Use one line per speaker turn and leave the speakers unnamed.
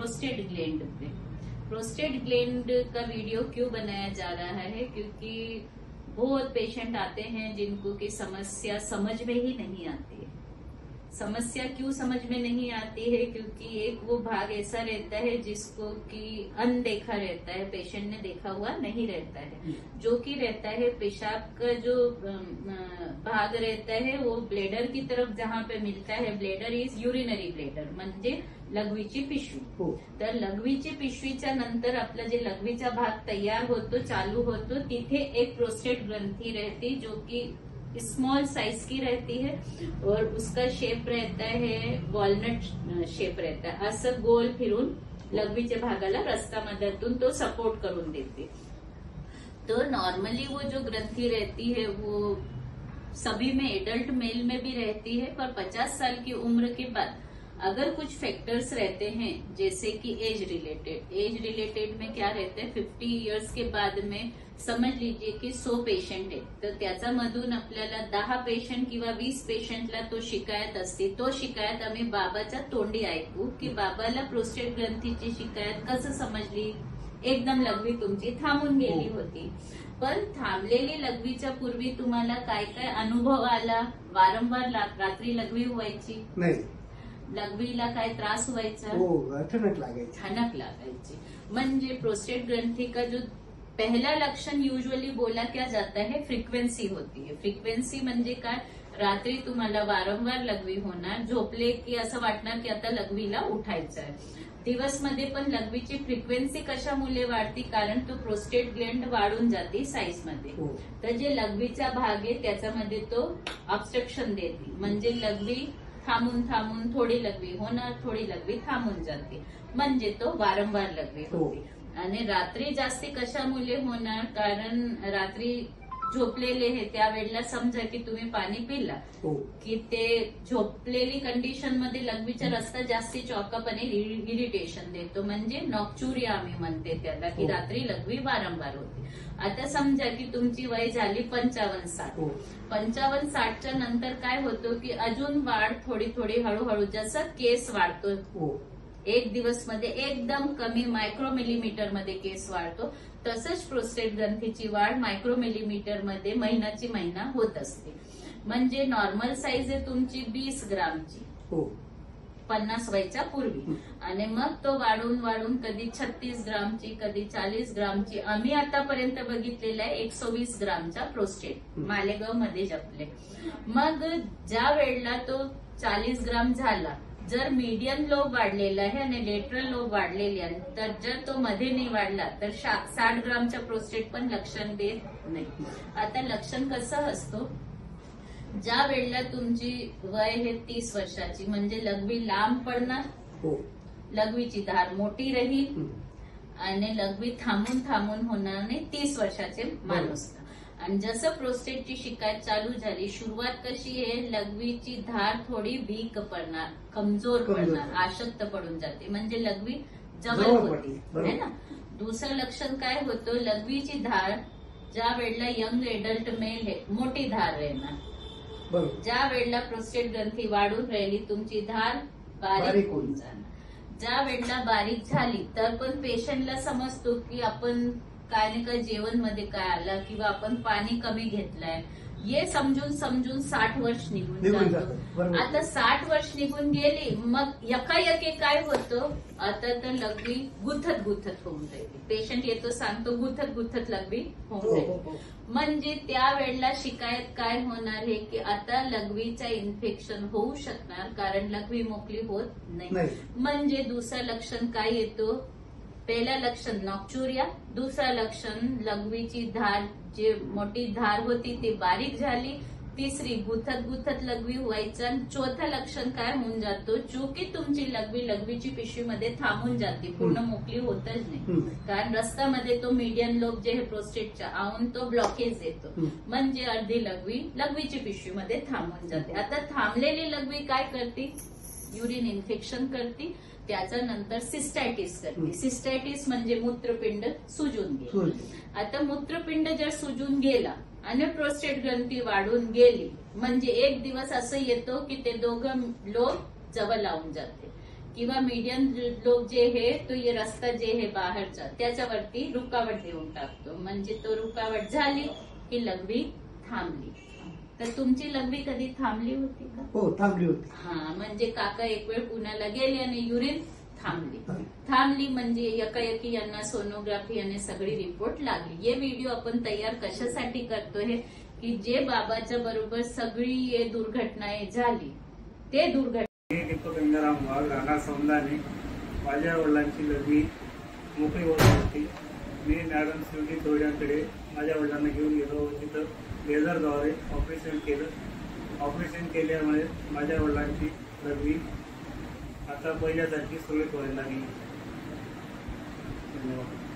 Prostate gland पे। Prostate gland का video क्यों बनाया जा रहा है, क्योंकि बहुत पेशेंट आते हैं जिनको की समस्या समझ में ही नहीं आती है। समस्या क्यों समझ में नहीं आती है, क्योंकि एक वो भाग ऐसा रहता है जिसको कि अनदेखा रहता है, पेशेंट ने देखा हुआ नहीं रहता है। जो कि रहता है पेशाब का जो भाग रहता है वो ब्लेडर की तरफ जहाँ पे मिलता है, ब्लेडर इज युरिनरी ब्लेडर म्हणजे लघवीची पिशवी। तर लघवीची पिशवीच्या नंतर आपला जे लघवीचा भाग तयार होतो, चालू होतो, तिथे एक प्रोस्टेट ग्रंथी रहती जो कि स्मॉल साइज की रहती है और उसका शेप रहता है वॉलनट शेप रहता है, असं गोल फिरून लघवीच्या भागाला रस्त्यामधून तो सपोर्ट करून देते। तो नॉर्मली वो जो ग्रंथि रहती है वो सभी में, एडल्ट मेल में भी रहती है, पर 50 साल की उम्र के बाद अगर कुछ फैक्टर्स रहते हैं जैसे कि एज रिलेटेड में क्या रहते हैं, 50 इयर्स के बाद में समज लीजिए की 100 पेशंट आहे, तर त्याच्यामधून आपल्याला 10 पेशंट किंवा 20 पेशंटला तो शिकायत असते। तो शिकायत आम्ही बाबाच्या तोंडी ऐकू की बाबाला प्रोस्टेट ग्रंथीची शिकायत कसं समजली, एकदम लघवी तुमची थांबून गेली होती। पण थांबलेली लघवीच्या पूर्वी तुम्हाला काय काय अनुभव आला, वारंवार रात्री लघवी व्हायची
नाही,
लघवीला काय त्रास व्हायचा,
ठणक लागायची।
म्हणजे प्रोस्टेट ग्रंथी का जो पहला लक्षण यूजुअली बोला क्या जाता है, फ्रिक्वेन्सी होती है। फ्रिक्वेन्सी म्हणजे काय, रात्री तुम्हाला वारंवार लघवी होणार, झोपले की असं वाटणार की आता लघवीला उठायचं आहे। दिवसमध्ये पण लघवीची फ्रिक्वेन्सी कशामुळे वाढती, कारण तो प्रोस्टेट ग्लँड वाढून जाते साईज मध्ये। तर जे लघवीचा भाग आहे त्याच्यामध्ये तो ऑब्स्ट्रक्शन देते, म्हणजे लघवी थांबून थांबून थोडी लघवी होणार, थोडी लघवी थांबून जाते, म्हणजे तो वारंवार लघवी होते। आणि रात्री जास्ती कशामुळे होणार, कारण रात्री झोपलेले हे त्यावेळेला समजा की तुम्ही पाणी पिला की ते झोपलेली कंडिशन मध्ये लघवीचा रस्ता जास्ती चॉकअप इरिटेशन देतो, म्हणजे नॉक्चुरिया आम्ही म्हणते त्याला, की रात्री लघवी वारंवार होते। आता समजा की तुमची वय झाली 55-60, 55-60च्या नंतर काय होतं की अजून वाढ थोडी थोडी हळूहळू, जसं केस वाढतो, एक दिवस मध्ये एकदम कमी मायक्रो मिलीमीटर मध्ये केस वाढतो, तसंच प्रोस्टेट ग्रंथीची वाढ मायक्रो मिलीमीटर मध्ये महिन्याची महिना होत असते। म्हणजे नॉर्मल साईज आहे तुमची 20 ग्रामची 50 वयाच्या पूर्वी, आणि मग तो वाढून वाढून कधी 36 ग्रामची, कधी 40 ग्रामची, आम्ही आतापर्यंत बघितलेला आहे 120 ग्रामचा प्रोस्टेट मालेगाव मध्ये जपले। मग ज्या वेळेला तो 40 ग्राम झाला, जर मीडियम लोब वाढलेला आहे आणि लेटरल लोब वाढलेली आहे, तर जर तो मध्ये नाही वाढला तर 60 ग्रामच्या प्रोस्टेट पण लक्षण देत नाही। आता लक्षण कसं असतो, ज्या वेळेला तुमची वय हे 30 वर्षाची, म्हणजे लघवी लांब पडणार, लघवीची धार मोठी राहील आणि लघवी थांबून थांबून होणार नाही 30 वर्षाचे माणूस। आणि जसं प्रोस्टेटची शिकायत चालू झाली, सुरुवात कशी आहे, लघवीची धार थोडी वीक पडणार, कमजोर पडणार, आशक्त पडून जाते, म्हणजे लघवी जवळ होती है ना। दुसरं लक्षण काय होतं, लघवीची धार ज्या वेळेला यंग एडल्ट मेल आहे मोठी धार राहणार, ज्या वेळेला प्रोस्टेट ग्रंथी वाढून राहिली तुमची धार बारीक होऊन जाणार। ज्या वेळेला बारीक झाली तर पण पेशंटला समजतो की आपण काय नाही काय जेवण मध्ये काय आलं किंवा आपण पाणी कमी घेतलंय, हे समजून समजून 60 वर्ष निघून जातो। आता 60 वर्ष निघून गेली, मग एकाएकी काय होतं, आता तर लघवी गुथत होऊन जाईल, पेशंट येतो सांगतो गुथत लघवी होऊन जाईल, म्हणजे त्यावेळेला शिकायत काय होणार आहे की आता लघवीचा इन्फेक्शन होऊ शकणार, कारण लघवी मोकळी होत नाही। म्हणजे दुसरं लक्षण काय येतो, पहिला लक्षण नॉक्चुरिया, दुसरा लक्षण लघवीची धार, जे मोठी धार होती ती बारीक झाली, तिसरी गुथत लघवी व्हायचं, आणि चौथा लक्षण काय होऊन जातो, चूकी तुमची लघवीची पिशवीमध्ये थांबून जाते, पूर्ण मोकळी होतच नाही, कारण रस्त्यामध्ये तो मीडियम लोब जे प्रोस्टेटच्या आऊन तो ब्लॉकेज येतो, म्हणजे अर्धी लघवीची पिशवीमध्ये थांबून जाते। आता थांबलेली लघवी काय करते, युरिन इन्फेक्शन करते, त्याच्यानंतर सिस्टायटिस करते। सिस्टायटिस म्हणजे मूत्रपिंड सुजून गेले। आता मूत्रपिंड जर सुजून गेला आणि प्रोस्टेट ग्रंथी वाढून गेली, म्हणजे एक दिवस असं येतो की ते दोघं लोब जवळ लावून जाते, किंवा मीडियम लोक जे है तो ये रस्ता जे है बाहेरचा त्याच्यावरती रुकावट देऊन टाकतो, म्हणजे तो रुकावट झाली की लघवी थांबली. तर तुमची लघवी कधी थांबली होती का?
हो थांबली होती.
हा, म्हणजे काका एक वेळ पुण्याला गेले आणि युरिन थांबली म्हणजे एकाएकी यांना सोनोग्राफी आणि सगळी रिपोर्ट लागली. ये व्हिडिओ आपण तयार कशासाठी करतोय की जे बाबाच्या बरोबर सगळी ये दुर्घटना झाली ते दुर्घटना.
गंगाराम वाघ राणा सौंदाने माझ्या वडिलांची लघवी मोकळी होत होती. मी मॅडम शिवजी तोड्याकडे माझ्या वडिलांना घेऊन गेलो. तिथं लेझरद्वारे ऑपरेशन केलं. ऑपरेशन केल्यामुळे माझ्या वडिलांची लघवी आता पहिल्यासारखी सुरळीत व्हायला लागली. धन्यवाद.